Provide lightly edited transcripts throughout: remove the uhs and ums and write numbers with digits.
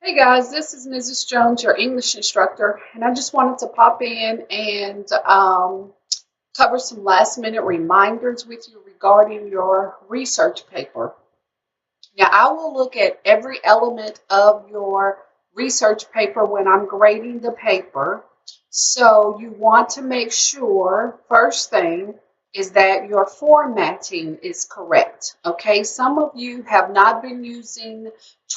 Hey guys, this is Mrs. Jones, your English instructor, and I just wanted to pop in and cover some last minute reminders with you regarding your research paper. Now, I will look at every element of your research paper when I'm grading the paper. So you want to make sure, first thing, is that your formatting is correct. Okay, some of you have not been using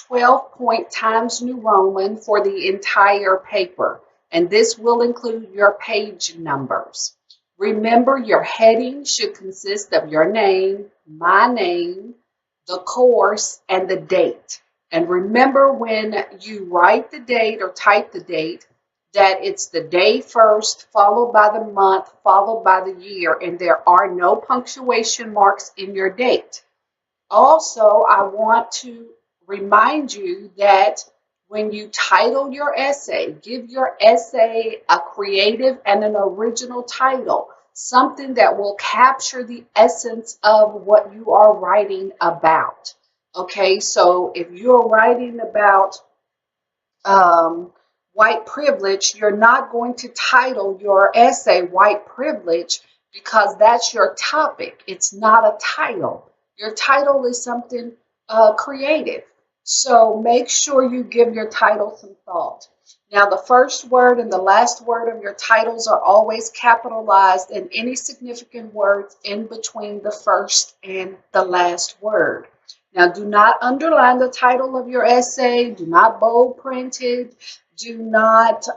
12-point Times New Roman for the entire paper, and this will include your page numbers. Remember, your heading should consist of your name, my name, the course, and the date. And remember, when you write the date or type the date, that it's the day first, followed by the month, followed by the year, and there are no punctuation marks in your date. Also, I want to remind you that when you title your essay, give your essay a creative and an original title, something that will capture the essence of what you are writing about. Okay, so if you're writing about white privilege, you're not going to title your essay White Privilege because that's your topic. It's not a title. Your title is something creative. So make sure you give your title some thought. Now, the first word and the last word of your titles are always capitalized, and any significant words in between the first and the last word. Now, do not underline the title of your essay. Do not bold print it. Do not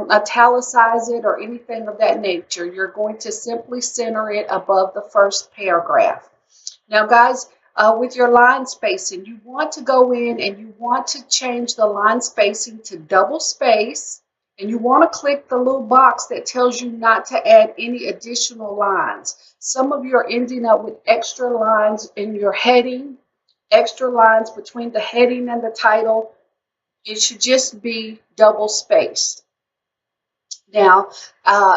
italicize it or anything of that nature. You're going to simply center it above the first paragraph. Now, guys, with your line spacing, you want to go in and you want to change the line spacing to double space, and you want to click the little box that tells you not to add any additional lines. Some of you are ending up with extra lines in your heading, extra lines between the heading and the title. It should just be double spaced. Now,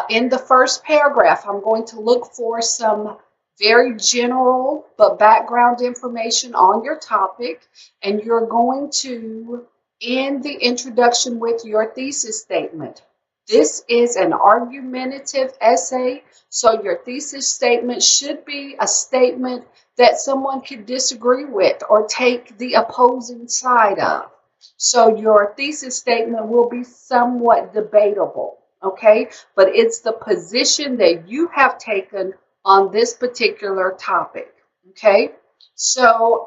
in the first paragraph, I'm going to look for some very general but background information on your topic, and you're going to end the introduction with your thesis statement. This is an argumentative essay, so your thesis statement should be a statement that someone could disagree with or take the opposing side of. So your thesis statement will be somewhat debatable, okay? But it's the position that you have taken on this particular topic, okay? So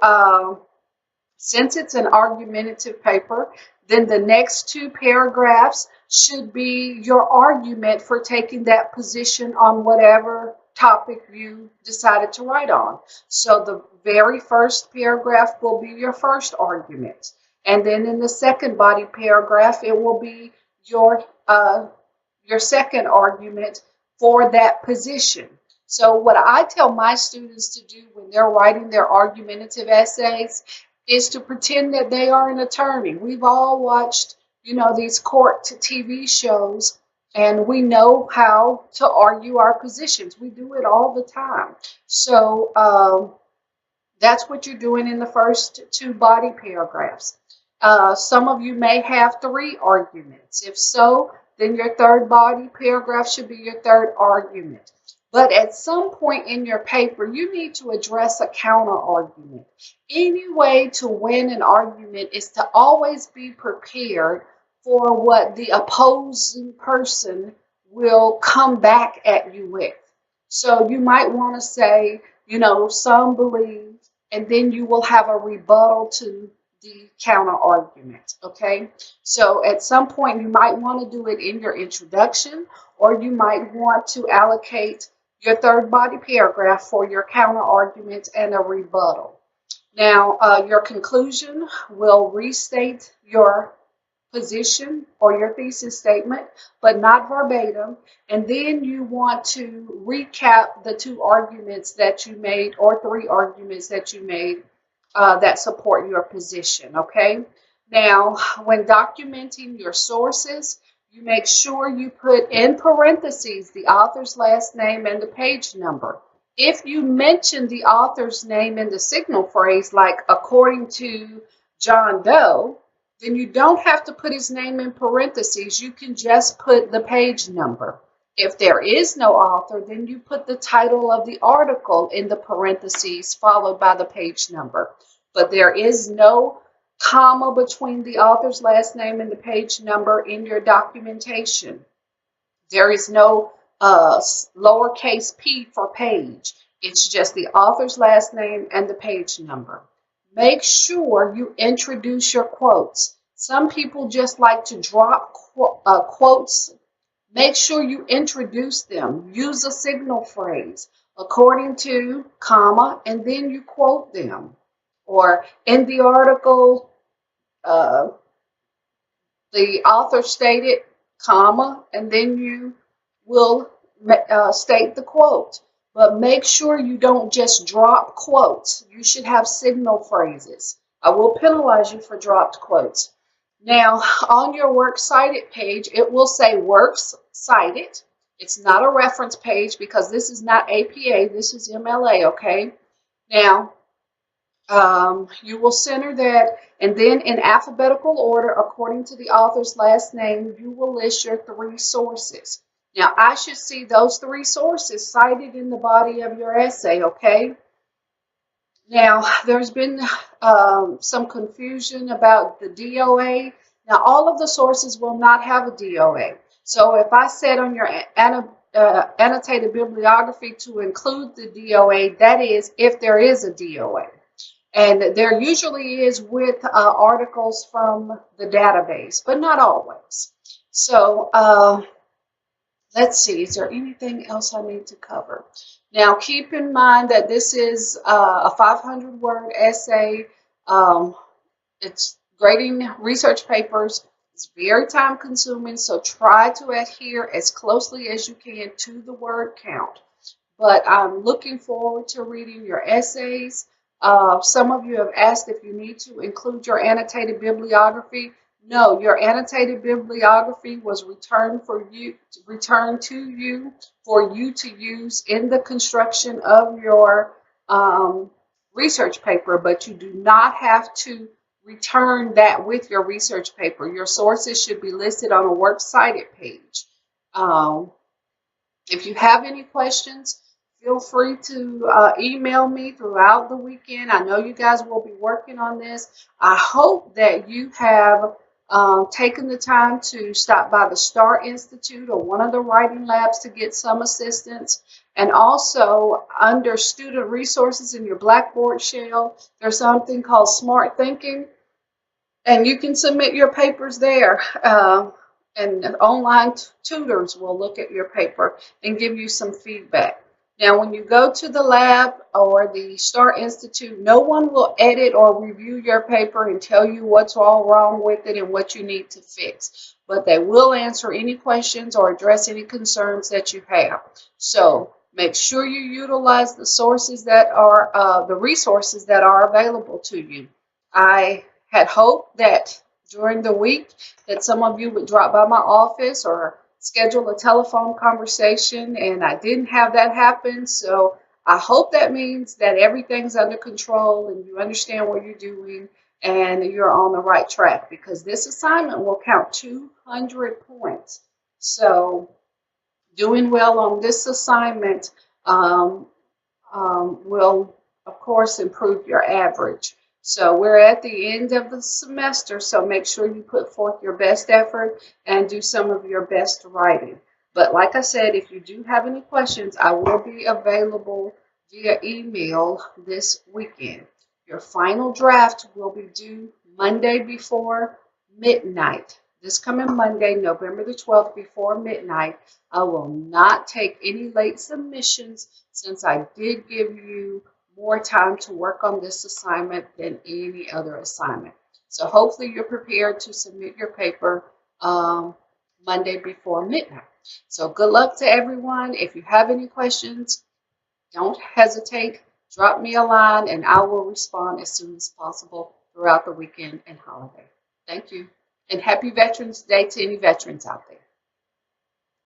since it's an argumentative paper, then the next two paragraphs should be your argument for taking that position on whatever topic you decided to write on. So the very first paragraph will be your first argument. And then in the second body paragraph, it will be your second argument for that position. So what I tell my students to do when they're writing their argumentative essays is to pretend that they are an attorney. We've all watched, these court TV shows, and we know how to argue our positions. We do it all the time. So that's what you're doing in the first two body paragraphs. Some of you may have three arguments. If so, then your third body paragraph should be your third argument. But at some point in your paper, you need to address a counter argument. Any way to win an argument is to always be prepared for what the opposing person will come back at you with. So you might want to say, some believe, and then you will have a rebuttal to the counter argument, okay? So at some point you might want to do it in your introduction, or you might want to allocate your third body paragraph for your counter argument and a rebuttal. Now, your conclusion will restate your position or your thesis statement, but not verbatim. And then you want to recap the two arguments that you made or three arguments that you made that support your position, okay? Now, when documenting your sources, you make sure you put in parentheses the author's last name and the page number. If you mention the author's name in the signal phrase, like according to John Doe, then you don't have to put his name in parentheses. You can just put the page number. If there is no author, then you put the title of the article in the parentheses followed by the page number. But there is no comma between the author's last name and the page number in your documentation. There is no lowercase p for page. It's just the author's last name and the page number. Make sure you introduce your quotes. Some people just like to drop quotes. Make sure you introduce them. Use a signal phrase according to, comma, and then you quote them. Or in the article, the author stated, comma, and then you will state the quote. But make sure you don't just drop quotes. You should have signal phrases. I will penalize you for dropped quotes. Now, on your Works Cited page, it will say Works Cited. It's not a reference page because this is not APA, this is MLA, okay? Now, you will center that, and then in alphabetical order, according to the author's last name, you will list your 3 sources. Now, I should see those 3 sources cited in the body of your essay, okay? Now, there's been some confusion about the DOA. Now, all of the sources will not have a DOA. So if I said on your annotated bibliography to include the DOA, that is if there is a DOA. And there usually is with articles from the database, but not always. So let's see, is there anything else I need to cover? Now, keep in mind that this is a 500-word essay. It's grading research papers. It's very time-consuming, so try to adhere as closely as you can to the word count. But I'm looking forward to reading your essays. Some of you have asked if you need to include your annotated bibliography. No, your annotated bibliography was returned to you for you to use in the construction of your research paper, but you do not have to return that with your research paper. Your sources should be listed on a Works Cited page. If you have any questions, feel free to email me throughout the weekend. I know you guys will be working on this. I hope that you have taken the time to stop by the STAR Institute or one of the writing labs to get some assistance. And also, under student resources in your Blackboard shell, there's something called Smart Thinking, and you can submit your papers there. And online tutors will look at your paper and give you some feedback. Now, when you go to the lab or the STAR Institute, no one will edit or review your paper and tell you what's all wrong with it and what you need to fix. But they will answer any questions or address any concerns that you have. So make sure you utilize the sources that are, the resources that are available to you. I had hoped that during the week that some of you would drop by my office or schedule a telephone conversation, and I didn't have that happen. So I hope that means that everything's under control and you understand what you're doing and you're on the right track, because this assignment will count 200 points. So doing well on this assignment will, of course, improve your average. So we're at the end of the semester, so make sure you put forth your best effort and do some of your best writing. But like I said, if you do have any questions, I will be available via email this weekend. Your final draft will be due Monday before midnight. This coming Monday, November the 12th, before midnight. I will not take any late submissions since I did give you more time to work on this assignment than any other assignment. So hopefully you're prepared to submit your paper Monday before midnight. So good luck to everyone. If you have any questions, don't hesitate. Drop me a line and I will respond as soon as possible throughout the weekend and holiday. Thank you. And happy Veterans Day to any veterans out there.